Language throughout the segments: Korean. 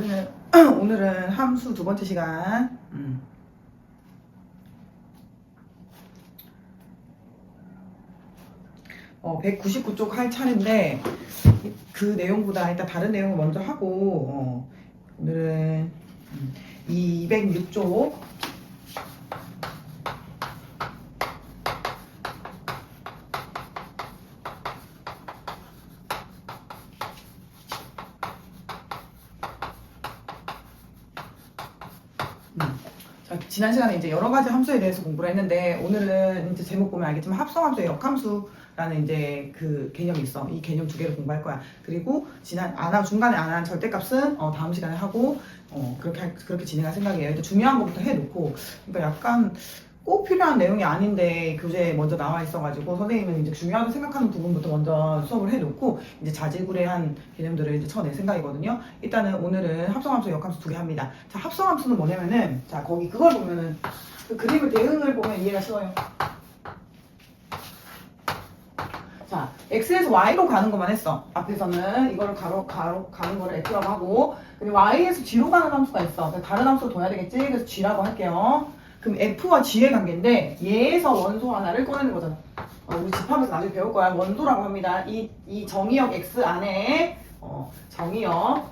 우리는 오늘은 함수 두 번째 시간. 199쪽 할 차례인데 그 내용보다 일단 다른 내용을 먼저 하고 오늘은 206쪽 지난 시간에 이제 여러 가지 함수에 대해서 공부를 했는데 오늘은 이제 제목 보면 알겠지만 합성함수의 역함수라는 이제 그 개념이 있어. 이 개념 두 개를 공부할 거야. 그리고 중간에 안 한 절대값은 다음 시간에 하고 그렇게 진행할 생각이에요. 일단 중요한 것부터 해놓고 그러니까 약간 꼭 필요한 내용이 아닌데 교재에 먼저 나와 있어가지고 선생님은 이제 중요하다고 생각하는 부분부터 먼저 수업을 해놓고 이제 자질구레한 개념들을 이제 쳐낼 생각이거든요. 일단은 오늘은 합성함수, 역함수 두 개 합니다. 자, 합성함수는 뭐냐면은 자 거기 그걸 보면은 그 그림을 대응을 보면 이해가 쉬워요. 자, x에서 y로 가는 것만 했어. 앞에서는 이거를 가는 거를 x라고 하고 근데 y에서 g로 가는 함수가 있어. 다른 함수로 둬야 되겠지? 그래서 g라고 할게요. 그럼 F와 G의 관계인데 얘에서 원소 하나를 꺼내는 거잖아. 우리 집합에서 나중에 배울 거야. 원소라고 합니다. 이 정의역 X 안에 정의역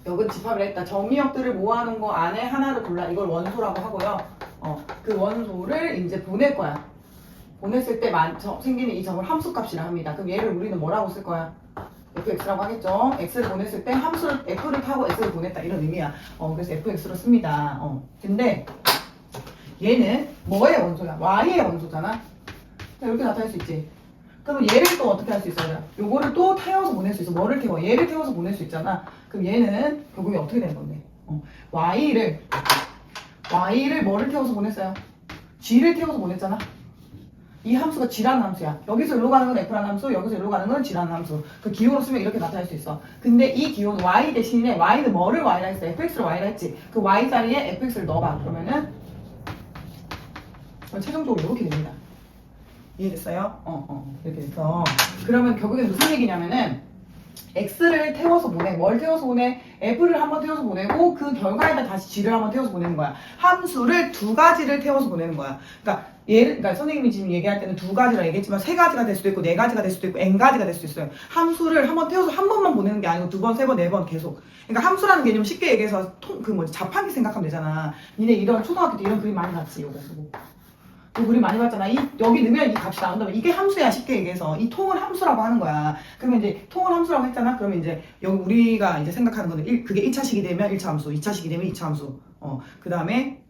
역은 집합을 했다. 정의역들을 모아놓은 거 안에 하나를 골라. 이걸 원소라고 하고요. 그 원소를 이제 보낼 거야. 보냈을 때 생기는 이 점을 함수값이라 합니다. 그럼 얘를 우리는 뭐라고 쓸 거야? fx라고 하겠죠. x를 보냈을 때 함수를 f를 타고 x를 보냈다 이런 의미야. 그래서 fx로 씁니다. 근데 얘는 뭐의 원소야? y의 원소잖아. 이렇게 나타낼 수 있지. 그럼 얘를 또 어떻게 할 수 있어요? 요거를 또 태워서 보낼 수 있어. 뭐를 태워? 얘를 태워서 보낼 수 있잖아. 그럼 얘는 결국에 어떻게 되는 건데? y를 뭐를 태워서 보냈어요? g를 태워서 보냈잖아. 이 함수가 g라는 함수야. 여기서 일로 가는 건 f라는 함수, 여기서 일로 가는 건 g라는 함수. 그 기호로 쓰면 이렇게 나타날 수 있어. 근데 이 기호는 y 대신에 y는 뭐를 y라 했어? fx를 y라 했지. 그 y 자리에 fx를 넣어봐. 그러면은 최종적으로 이렇게 됩니다. 이해됐어요? 이렇게 돼서 그러면 결국엔 무슨 얘기냐면은 x를 태워서 보내. 뭘 태워서 보내? f를 한번 태워서 보내고 그 결과에다 다시 g를 한번 태워서 보내는 거야. 함수를 두 가지를 태워서 보내는 거야. 그러니까 선생님이 지금 얘기할 때는 두 가지라 얘기했지만 세 가지가 될 수도 있고 네 가지가 될 수도 있고 n 가지가 될 수도 있어요. 함수를 한번 태워서 한 번만 보내는 게 아니고 두 번, 세 번, 네 번 계속. 그러니까 함수라는 개념 쉽게 얘기해서 자판기 생각하면 되잖아. 니네 이런 초등학교 때 이런 그림 많이 봤지, 요거. 그 그림 많이 봤잖아. 여기 넣으면 이 값이 나온다면 이게 함수야. 쉽게 얘기해서 이 통을 함수라고 하는 거야. 그러면 이제 통을 함수라고 했잖아. 그러면 이제 여기 우리가 이제 생각하는 거는 그게 1차식이 되면 1차 함수, 2차식이 되면 2차 함수. 그 다음에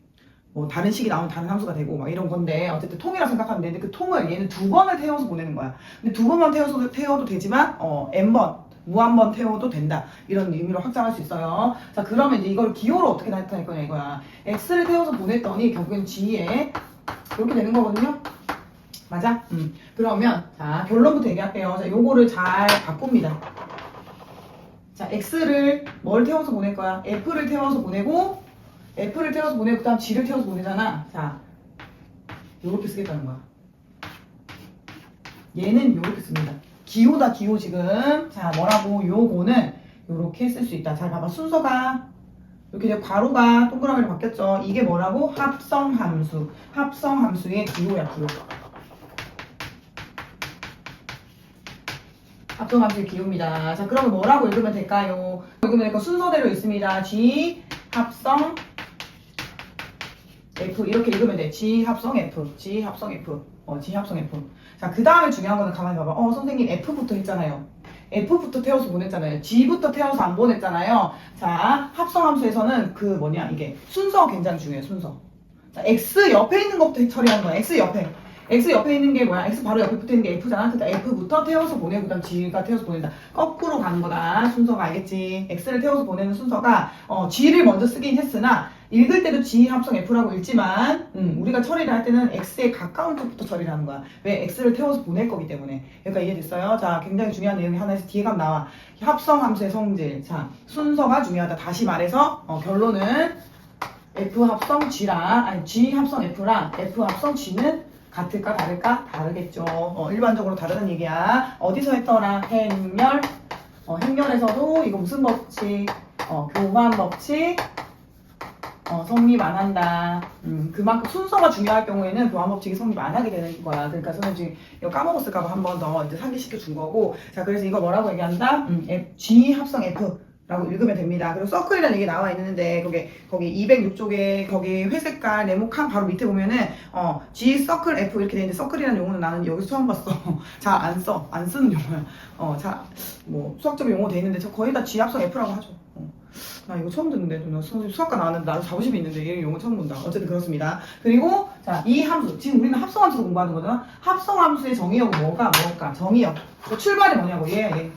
뭐 다른 식이 나오면 다른 함수가 되고 막 이런 건데 어쨌든 통이라 생각하면 되는데 그 통을 얘는 두 번을 태워서 보내는 거야. 근데 두 번만 태워도 되지만 n번 무한번 태워도 된다. 이런 의미로 확장할 수 있어요. 자, 그러면 이제 이걸 기호로 어떻게 나타낼 거냐 이거야. x를 태워서 보냈더니 결국엔 g에 이렇게 되는 거거든요. 맞아? 그러면 자 결론부터 얘기할게요. 자, 요거를 잘 바꿉니다. 자, x를 뭘 태워서 보낼 거야? f를 태워서 보내고 그 다음 g를 태워서 보내잖아. 자, 요렇게 쓰겠다는 거야. 얘는 요렇게 씁니다. 기호다, 기호 지금. 자, 뭐라고? 요거는 요렇게 쓸 수 있다. 잘 봐봐. 순서가 이렇게 이제 괄호가 동그라미로 바뀌었죠. 이게 뭐라고? 합성함수. 합성함수의 기호야, 기호. 합성함수의 기호입니다. 자, 그러면 뭐라고 읽으면 될까요? 읽으면 될거 순서대로 있습니다. G 합성 F 이렇게 읽으면 돼. G 합성 F, G 합성 F, G 합성 F. 자, 그 다음에 중요한 거는 가만히 봐봐. 선생님 F부터 했잖아요. F부터 태워서 보냈잖아요. G부터 태워서 안 보냈잖아요. 자, 합성함수에서는 이게 순서가 굉장히 중요해요. 순서. 자, X 옆에 있는 것부터 처리하는 거야. X 옆에 있는 게 뭐야? X 바로 옆에 붙어 있는 게 F잖아. 그러니까 F부터 태워서 보내고 그다음 G가 태워서 보낸다. 거꾸로 가는 거다. 순서가 알겠지? X를 태워서 보내는 순서가 G를 먼저 쓰긴 했으나 읽을 때도 G 합성 F라고 읽지만 우리가 처리를 할 때는 X에 가까운 쪽부터 처리를 하는 거야. 왜? X를 태워서 보낼 거기 때문에. 그러니까 이해됐어요? 자, 굉장히 중요한 내용이 하나에서 뒤에 가면 나와. 합성함수의 성질. 자, 순서가 중요하다. 다시 말해서 결론은 F 합성 G랑 아니 G 합성 F랑 F 합성 G는 같을까 다를까? 다르겠죠. 일반적으로 다르다는 얘기야. 어디서 했더라? 행렬 행렬에서도 이거 무슨 법칙? 교환 법칙. 성립 안 한다. 그만큼 순서가 중요할 경우에는 교환 법칙이 성립 안 하게 되는 거야. 그러니까 선생님 지금 이거 까먹었을까봐 한 번 더 이제 상기시켜 준 거고. 자, 그래서 이거 뭐라고 얘기한다? G 합성 F라고 읽으면 됩니다. 그리고 서클이라는 얘기 나와 있는데, 거기 206쪽에 거기 회색깔 네모칸 바로 밑에 보면은, G 서클 F 이렇게 돼 있는데, 서클이라는 용어는 나는 여기서 처음 봤어. 잘 안 쓰는 용어야. 수학적 용어 돼 있는데, 저 거의 다 G 합성 F라고 하죠. 나 이거 처음 듣는데, 나 선생님 수학과 나왔는데 나도 자부심이 있는데 얘 용어 처음 본다. 어쨌든 그렇습니다. 그리고 자, 이 함수 지금 우리는 합성함수 공부하는 거잖아. 합성함수의 정의역은 뭘까? 정의역. 그 출발이 뭐냐고 얘.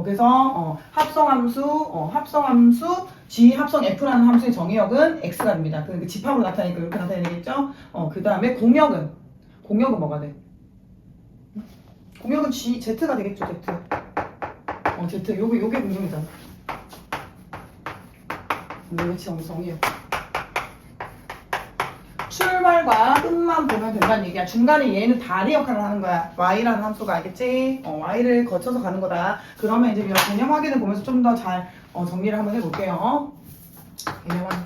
그래서 합성함수 G 합성 F라는 함수의 정의역은 X가 됩니다. 그 집합으로 나타나니까 이렇게 나타내겠죠? 그 다음에 공역은 뭐가 돼? 공역은 Z가 되겠죠, Z. Z. 요게 공역이잖아. 정의역. 출발과 끝만 보면 된다는 얘기야. 중간에 얘는 다리 역할을 하는 거야. y라는 함수가 알겠지? y를 거쳐서 가는 거다. 그러면 이제 개념 확인을 보면서 좀 더 잘 정리를 한번 해볼게요. 개념 확인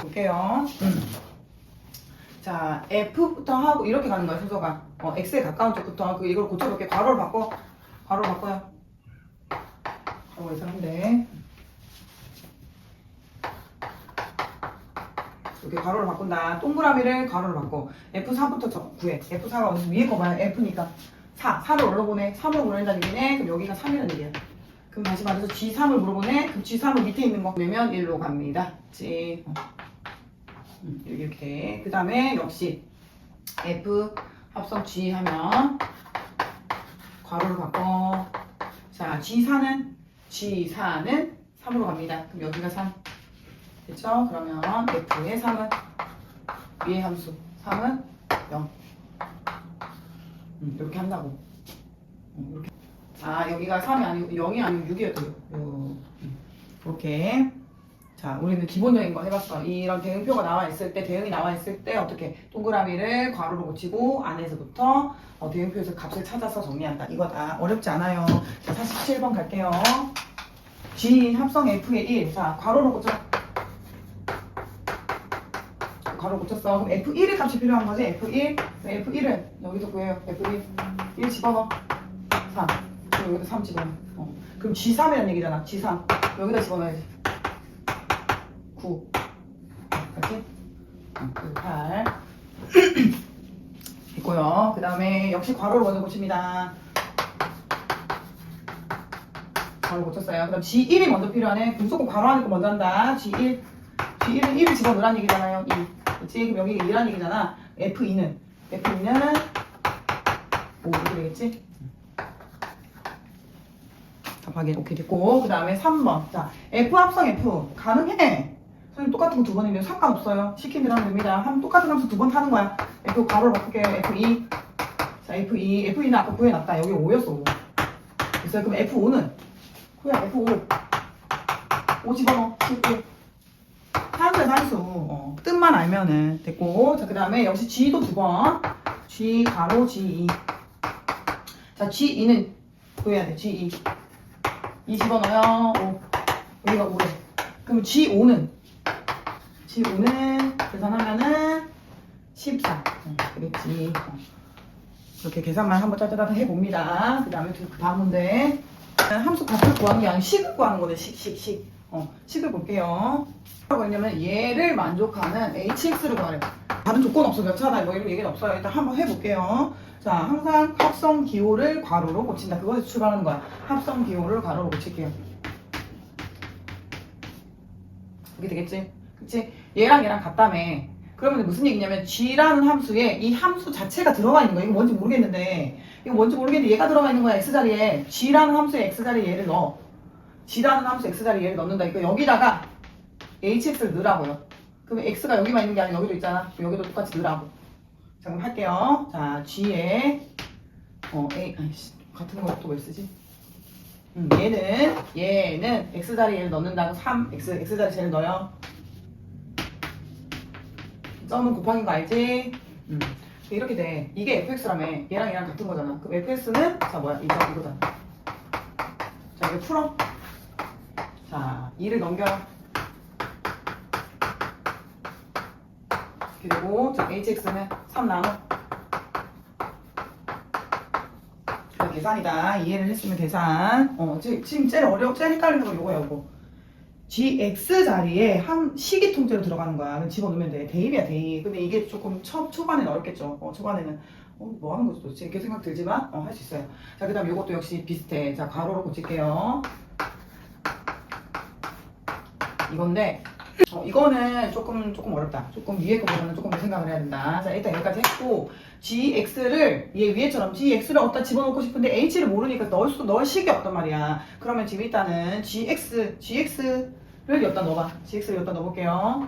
볼게요. 자, f부터 하고 이렇게 가는 거야, 순서가. x에 가까운 쪽부터 이걸 고쳐볼게. 괄호를 바꿔요. 괄호 예상한데. 이렇게 괄호를 바꾼다. 동그라미를 괄호를 바꿔. F4부터 구해. F4가 어디서 위에 거 봐요. F니까 4를 올려보내. 3을 보낸다는 얘기네. 그럼 여기가 3이라는 얘기야. 그럼 다시 말해서 G3을 물어보네. 그럼 G3을 밑에 있는 거 보내면 1로 갑니다. 이렇게. 그 다음에 역시 F 합성 G 하면 괄호를 바꿔. 자, G4는 3으로 갑니다. 그럼 여기가 3. 됐죠? 그러면 F의 3은 위의 함수 3은 0. 이렇게 한다고. 이렇게. 여기가 3이 아니고 0이 아니고 6이었대요. 이렇게. 자, 우리는 기본적인 거 해봤어. 이런 대응표가 나와 있을 때, 대응이 나와 있을 때 어떻게 동그라미를 괄호로 고치고 안에서부터 대응표에서 값을 찾아서 정리한다. 이거다. 어렵지 않아요. 자, 47번 갈게요. G 합성 F의 1. 자, 괄호로 고쳐. 괄호 고쳤어. 그럼 F1의 값이 필요한 거지? F1은 여기서 구해요. F1. 1 집어넣어. 3. 그럼 여기다 3 집어넣어. 그럼 G3이라는 얘기잖아. G3. 여기다 집어넣어야지. 9. 그렇지? 8. 있고요. 그 다음에 역시 괄호로 먼저 고칩니다. 괄호 고쳤어요. 그 다음 G1이 먼저 필요하네. 무조건 괄호 안에 거 먼저 한다. G1은 1을 집어넣으라는 얘기잖아요. 2. 그치? 그럼 여기가 2라는 얘기잖아. F2는 오, 이렇게 되겠지? 답하기 오케이 됐고. 그 다음에 3번. 자, F 합성 F. 가능해. 선생님 똑같은 거 두 번인데 상관없어요. 시킨 대로 하면 됩니다. 똑같은 함수 두 번 타는 거야. F 괄호를 바꿀게요. F2. 자, F2는 아까 구해놨다. 여기 5였어. 5. 됐어요. 그럼 F5는? F5. 5 집어넣어. 7. 산수. 뜻만 알면은 됐고. 자, 그 다음에 역시 G도 두 번. G 가로 G2. 자, G2는 구해야 돼. G2. 2 집어넣어요. 5. 여기가 5래. 그럼 G5는 계산하면은 14. 그랬지. 그렇게 계산만 한번 짜자자자 해봅니다. 그 다음에 그 다음 문제. 함수 값을 구하는 게 아니고 식을 구하는 거네. 식을 볼게요. 뭐라고 했냐면 얘를 만족하는 hx를 구하래. 다른 조건 없어. 몇 차다 이런 얘기는 없어요. 일단 한번 해볼게요. 자, 항상 합성 기호를 괄호로 고친다. 그거에서 출발하는 거야. 합성 기호를 괄호로 고칠게요. 그게 되겠지? 그치? 얘랑 같다며. 그러면 무슨 얘기냐면 g라는 함수에 이 함수 자체가 들어가 있는 거야. 이거 뭔지 모르겠는데 얘가 들어가 있는 거야. x자리에. g라는 함수에 x자리에 얘를 넣어. g라는 함수 x자리에 얘를 넣는다. 그러니까 여기다가 hx를 넣으라고요. 그러면 x가 여기만 있는 게 아니라 여기도 있잖아. 여기도 똑같이 넣으라고. 자, 그럼 할게요. 자, g에 같은 거 또 왜 쓰지? 얘는 x자리에 넣는다고 3x자리 쟤를 넣어요. 점은 곱하기인 거 알지? 이렇게 돼. 이게 fx라며. 얘랑 같은 거잖아. 그럼 fx는 자 뭐야? 이거잖아. 자, 이거 풀어. 자, 2를 넘겨. 그리고 자, hx는 3 나눠. 계산이다. 이해를 했으면 계산. 지금 제일 제일 헷갈리는 건 요거야, 요거. gx 자리에 한 식이 통째로 들어가는 거야. 그럼 집어넣으면 돼. 대입이야, 대입. 근데 이게 조금 초반에는 어렵겠죠. 초반에는 뭐 하는 거지 도대체? 이렇게 생각 들지만 할 수 있어요. 자, 그 다음 요것도 역시 비슷해. 자, 가로로 고칠게요. 이건데 이거는 조금 어렵다. 조금 위에 거보다는 조금 더 생각을 해야 된다. 자, 일단 여기까지 했고 gx를 얘 위에처럼 gx를 어디다 집어넣고 싶은데 h를 모르니까 넣을 식이 없단 말이야. 그러면 지금 일단은 gx를 여기다 넣어봐. gx를 여기다 넣어볼게요.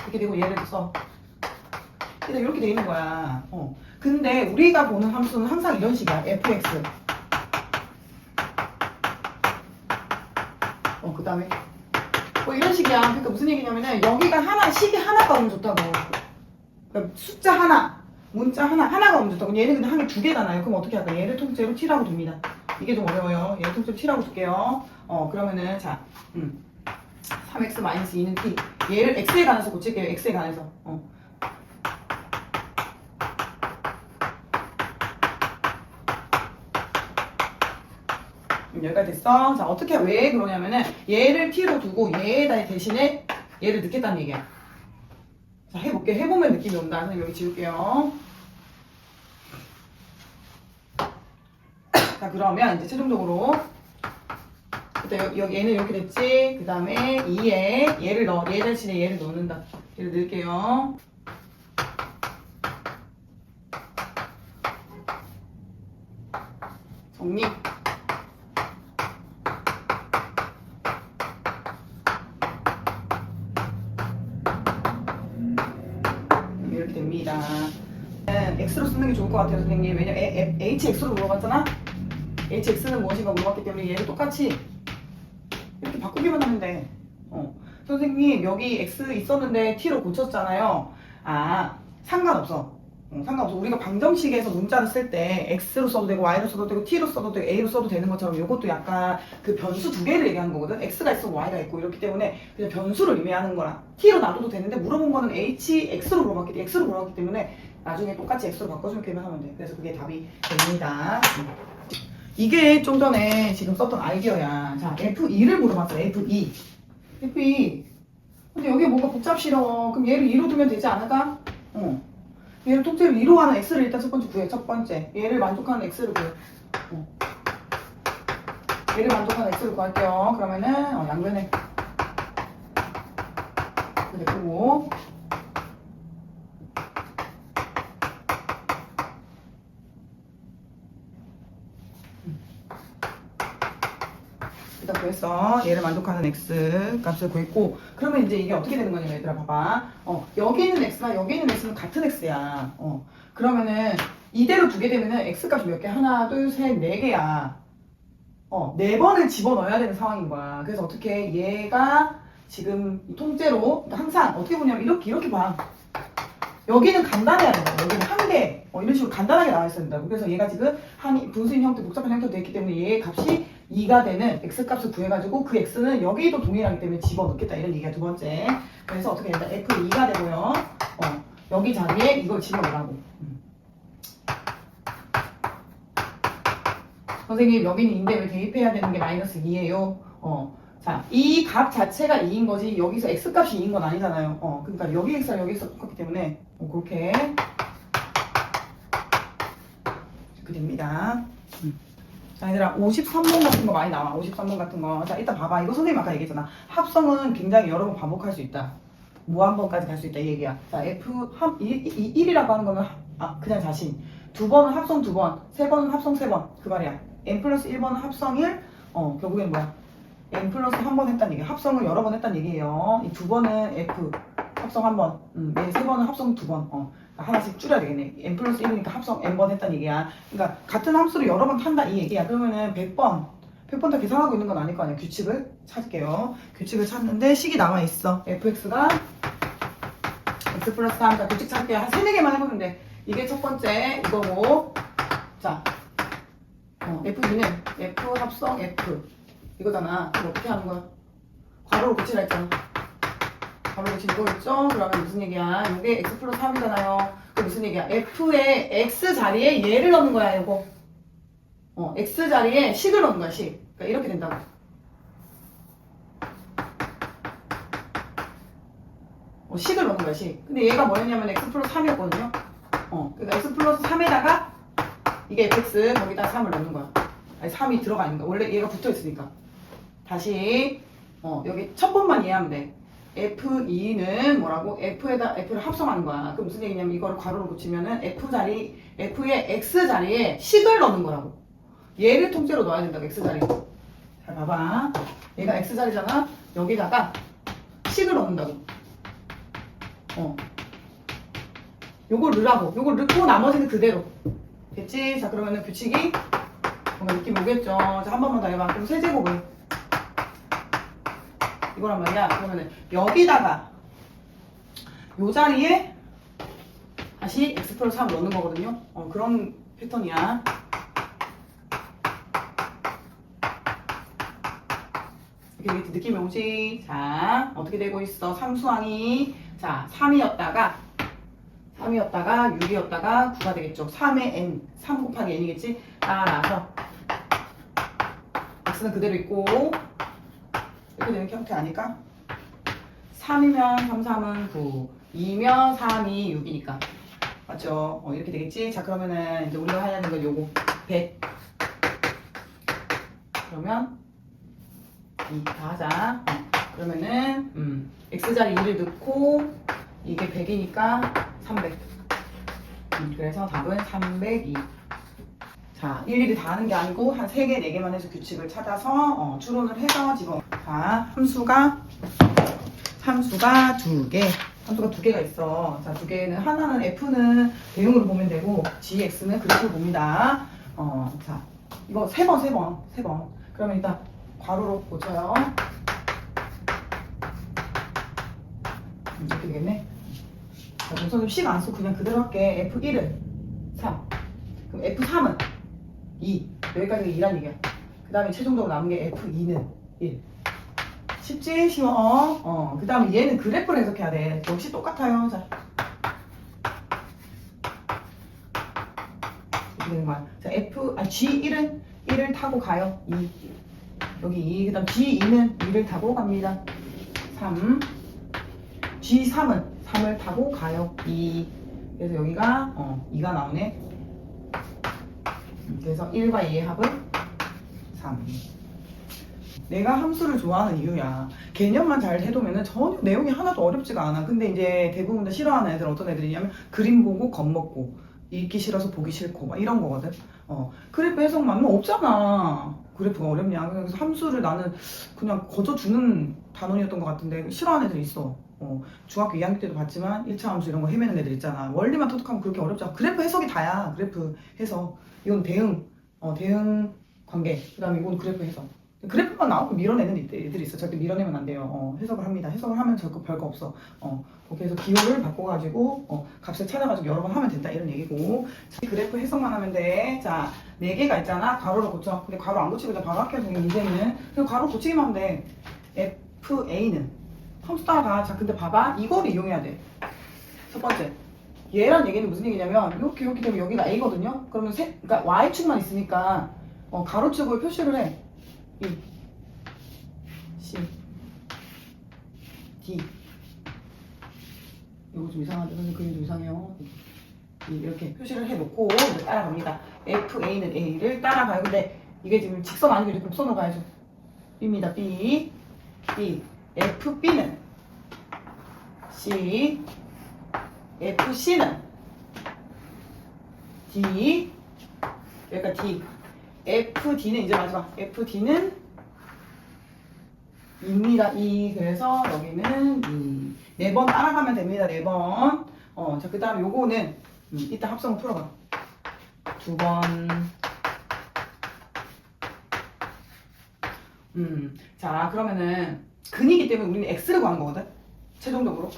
이렇게 되고 얘를 써. 일단 이렇게 돼 있는 거야. 근데 우리가 보는 함수는 항상 이런 식이야. fx. 그 다음에 이런 식이야. 그러니까 무슨 얘기냐면은 여기가 식이 하나가 오면 좋다고. 그러니까 숫자 하나, 문자 하나가 오면 좋다고. 얘는 근데 한 개 2개잖아요. 그럼 어떻게 할까? 얘를 통째로 t라고 둡니다. 이게 좀 어려워요. 얘를 통째로 t라고 둘게요. 그러면은 자 3x-2는 t. 얘를 x에 관해서 고칠게요. x에 관해서. 여기까지 됐어. 자, 왜 그러냐면은 얘를 t로 두고 얘에다 대신에 얘를 넣겠다는 얘기야. 자, 해볼게. 해보면 느낌이 온다. 그래서 여기 지울게요. 자, 그러면 이제 최종적으로 일단 여기 얘는 이렇게 됐지. 그 다음에 2에 얘를 넣어. 얘 대신에 얘를 넣는다. 얘를 넣을게요. 정리. 이렇게 됩니다. x로 쓰는 게 좋을 것 같아요, 선생님. 왜냐면 hx로 물어봤잖아? hx는 무엇인가 물어봤기 때문에 얘를 똑같이 이렇게 바꾸기만 하면 돼. 선생님, 여기 x 있었는데 t로 고쳤잖아요. 상관없어. 상관없어. 우리가 방정식에서 문자를 쓸 때 x로 써도 되고 y로 써도 되고 t로 써도 되고 a로 써도 되는 것처럼 이것도 약간 그 변수 두 개를 얘기하는 거거든. x가 있고 y가 있고 이렇기 때문에 그냥 변수를 의미하는 거라. t로 놔둬도 되는데 물어본 거는 x로 물어봤기 때문에 나중에 똑같이 x로 바꿔주기만 하면 돼. 그래서 그게 답이 됩니다. 이게 좀 전에 지금 썼던 아이디어야. 자, F2를 물어봤어. F2. 근데 여기 뭔가 복잡 싫어. 그럼 얘를 2로 두면 되지 않을까? 얘를 통째로 2로 하는 x를 일단 첫 번째 구해. 첫 번째. 얘를 만족하는 x를 구해. 얘를 만족하는 x를 구할게요. 그러면은 양변에 그리고 일단 구했어. 얘를 만족하는 x 값을 구했고, 그러면 이제 이게 어떻게 되는 거냐면 얘들아 봐봐. 여기 있는 x랑 여기 있는 x는 같은 x야. 그러면은 이대로 두게 되면은 x 값이 몇 개? 하나, 둘, 셋, 네 개야. 네 번을 집어넣어야 되는 상황인 거야. 그래서 어떻게 얘가 지금 통째로 항상 어떻게 보냐면 이렇게 봐. 여기는 간단해야 된다. 여기는 한 개. 이런 식으로 간단하게 나와 있어야 된다고. 그래서 얘가 지금 분수인 형태, 복잡한 형태로 되어 있기 때문에 얘의 값이 2가 되는 x값을 구해가지고 그 x는 여기도 동일하기 때문에 집어넣겠다. 이런 얘기가 두 번째. 그래서 어떻게 된다? f2가 되고요. 여기 자리에 이걸 집어넣으라고. 선생님, 여기는 인데 왜 대입해야 되는 게 마이너스 2예요? 자, 이 값 자체가 2인 거지 여기서 x값이 2인 건 아니잖아요. 그러니까 여기 x랑 여기 x가 똑같기 때문에 그렇게 됩니다. 자, 얘들아 53번 같은 거 많이 나와. 53번 같은 거. 자, 일단 봐봐. 이거 선생님 아까 얘기했잖아. 합성은 굉장히 여러 번 반복할 수 있다. 무한번까지 갈 수 있다 이 얘기야. 자, F1이라고 하는 거는 그냥 자신. 두 번은 합성 두 번, 세 번은 합성 세 번. 그 말이야. n 플러스 1번은 합성 1, 결국엔 뭐야? n 플러스 한 번 했다는 얘기야. 합성을 여러 번 했다는 얘기예요. 이 두 번은 F, 합성 한 번. 세 번은 합성 두 번. 하나씩 줄여야 되겠네. n 플러스 1이니까 합성 n번 했다는 얘기야. 그러니까 같은 함수를 여러 번 탄다 이 얘기야. 그러면은 100번 다 계산하고 있는 건 아닐 거 아니야. 규칙을 찾을게요. 규칙을 찾는데 식이 나와 있어. fx가 x 플러스 3. 자, 규칙 찾을게요. 한 3, 4개만 해보면 돼. 이게 첫 번째 이거고. 자, F2는 F 합성 F 이거잖아. 그럼 어떻게 하는 거야? 괄호로 고치라 했잖아. 괄호로 고치 이거겠죠? 그러면 무슨 얘기야? 이게 x 플러스 3이잖아요. 그 무슨 얘기야? F의 x 자리에 얘를 넣는 거야, 이거. x 자리에 식을 넣는 거야, 식. 그러니까 이렇게 된다고. 식을 넣는 거야, 식. 근데 얘가 뭐였냐면 x 플러스 3이었거든요. 그러니까 x 플러스 3에다가 이게 fx 거기다 3을 넣는 거야. 아니 3이 들어가 있는 거야. 원래 얘가 붙어 있으니까. 다시 여기 첫 번만 이해하면 돼. F2는 뭐라고? F를 합성하는 거야. 그럼 무슨 얘기냐면 이거를 괄호로 고치면은 F의 X 자리에 식을 넣는 거라고. 얘를 통째로 넣어야 된다고, X 자리에. 잘 봐봐. 얘가 X 자리잖아. 여기다가 식을 넣는다고. 요걸 넣으라고. 요걸 넣고 나머지는 그대로. 됐지? 자, 그러면은 규칙이 뭔가 느낌 오겠죠? 자, 한 번만 더 해봐. 그럼 세제곱을. 이거란 말이야. 그러면은 여기다가 요 자리에 다시 x 플러스 3 넣는 거거든요. 그런 패턴이야. 이렇게 느낌이 오지? 자, 어떻게 되고 있어? 상수항이 자 3이었다가 6이었다가 9가 되겠죠. 3의 n, 3 곱하기 n이겠지? 따라서 x는 그대로 있고 이렇게 되는 형태 아닐까? 3이면 3, 3은 9 2면 3이 6이니까 맞죠? 이렇게 되겠지? 자, 그러면은 이제 우리가 하려는 건 요거 100 그러면 2 다 하자. 그러면은 x자리 2를 넣고 이게 100이니까 300 그래서 답은 302. 자, 일일이 다 하는 게 아니고 한 3개, 4개만 해서 규칙을 찾아서 추론을 해서 집어. 자, 함수가 2개. 함수가 2개가 있어. 자, 2개는 하나는 F는 대응으로 보면 되고 GX는 그래프로 봅니다. 자, 이거 3번. 그러면 일단 괄호로 고쳐요. 이렇게 되겠네. 자, 그럼 선생님 식 안 쓰고 그냥 그대로 할게. F1은 3. 그럼 F3은 2. 여기까지가 2란 얘기야. 그 다음에 최종적으로 남은 게 F2는 1. 쉽지? 쉬워. 그 다음에 얘는 그래프를 해석해야 돼. 역시 똑같아요. 자. 이렇게 되는 거야. 자, G1은 1을 타고 가요. 2. 여기 2. 그 다음 G2는 2를 타고 갑니다. 3. G3은 3을 타고 가요. 2. 그래서 여기가 2가 나오네. 그래서 1과 2의 합은 3. 내가 함수를 좋아하는 이유야. 개념만 잘 해두면은 전혀 내용이 하나도 어렵지가 않아. 근데 이제 대부분 다 싫어하는 애들은 어떤 애들이냐면 그림 보고 겁먹고 읽기 싫어서 보기 싫고 막 이런 거거든. 그래프 해석만 없잖아. 그래프가 어렵냐. 그래서 함수를 나는 그냥 거저주는 단원이었던 것 같은데 싫어하는 애들 있어. 중학교 2학년 때도 봤지만 1차 함수 이런 거 헤매는 애들 있잖아. 원리만 터득하면 그렇게 어렵지 않아. 그래프 해석이 다야. 그래프 해석. 이건 대응 관계. 그 다음에 이건 그래프 해석. 그래프만 나오고 밀어내는 애들이 있어. 절대 밀어내면 안 돼요. 해석을 합니다. 해석을 하면 별거 없어. 그렇게 해서 기호를 바꿔가지고 값을 찾아가지고 여러 번 하면 된다 이런 얘기고. 그래프 해석만 하면 돼. 자, 4개가 있잖아. 괄호를 고쳐. 근데 괄호 안 고치고 그냥 바로 할게요. 이제는 그냥 괄호 고치기만 하면 돼. FA는 함수 따라가. 자, 근데 봐봐. 이거를 이용해야 돼. 첫 번째. 얘란 얘기는 무슨 얘기냐면 이렇게 되면 여기가 A거든요. 그러면 그러니까 Y축만 있으니까 가로축을 표시를 해. B, C, D. 이거 좀 이상하죠? 선생님 그림 좀 이상해요. 이렇게 표시를 해놓고 따라갑니다. FA는 A를 따라가요. 근데 이게 지금 직선 아니고 이렇게 곡선으로 가야죠. B입니다. B, FB는 C, FC는 D, 여기가 D, FD는 이제 마지막 FD는 2입니다. 2. 그래서 여기는 2. 4번 따라가면 됩니다. 4번. 자, 그 다음에 요거는 이따 합성을 풀어봐. 2번. 자, 그러면은 근이기 때문에 우리는 x를 구하는 거거든. 최종적으로.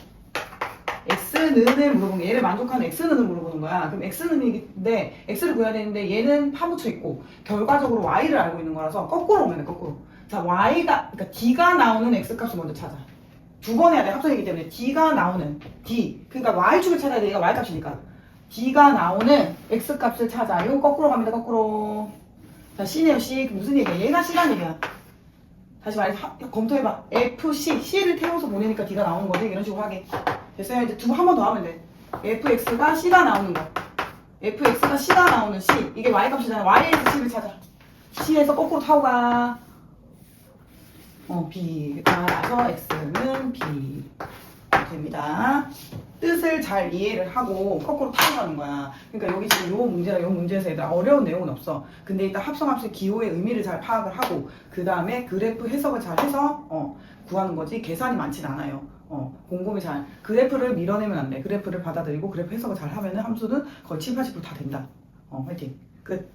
x는을 물어본 거야. 얘를 만족하는 x는을 물어보는 거야. 그럼 x는인데 x를 구해야 되는데 얘는 파묻혀 있고 결과적으로 y를 알고 있는 거라서 거꾸로 오면 돼. 거꾸로. 자, y가 그러니까 d가 나오는 x 값을 먼저 찾아. 두 번 해야 돼. 합성이기 때문에 d가 나오는 d 그러니까 y축을 찾아야 돼. 얘가 y 값이니까 d가 나오는 x 값을 찾아. 이거 거꾸로 갑니다. 거꾸로. 자, C네요. C. 무슨 얘기야? 얘가 C란 얘기야. 다시 말해서 검토해봐. FC, C를 태워서 보내니까 D가 나오는 거지. 이런 식으로 하게. 됐어요? 이제 두 번 한 번 더 하면 돼. FX가 C가 나오는 거. FX가 C가 나오는 C. 이게 Y 값이잖아. Y에서 C를 찾아. C에서 거꾸로 타고 가. B. 따라서 X는 B. 됩니다. 뜻을 잘 이해를 하고 거꾸로 타고 가는 거야. 그러니까 여기 지금 요 문제랑 요 문제에서 얘들 어려운 내용은 없어. 근데 일단 합성합식 기호의 의미를 잘 파악을 하고 그 다음에 그래프 해석을 잘 해서 구하는 거지 계산이 많진 않아요. 곰곰이 잘 그래프를 밀어내면 안 돼. 그래프를 받아들이고 그래프 해석을 잘 하면은 함수는 거의 7, 80%다 된다. 화이팅. 끝.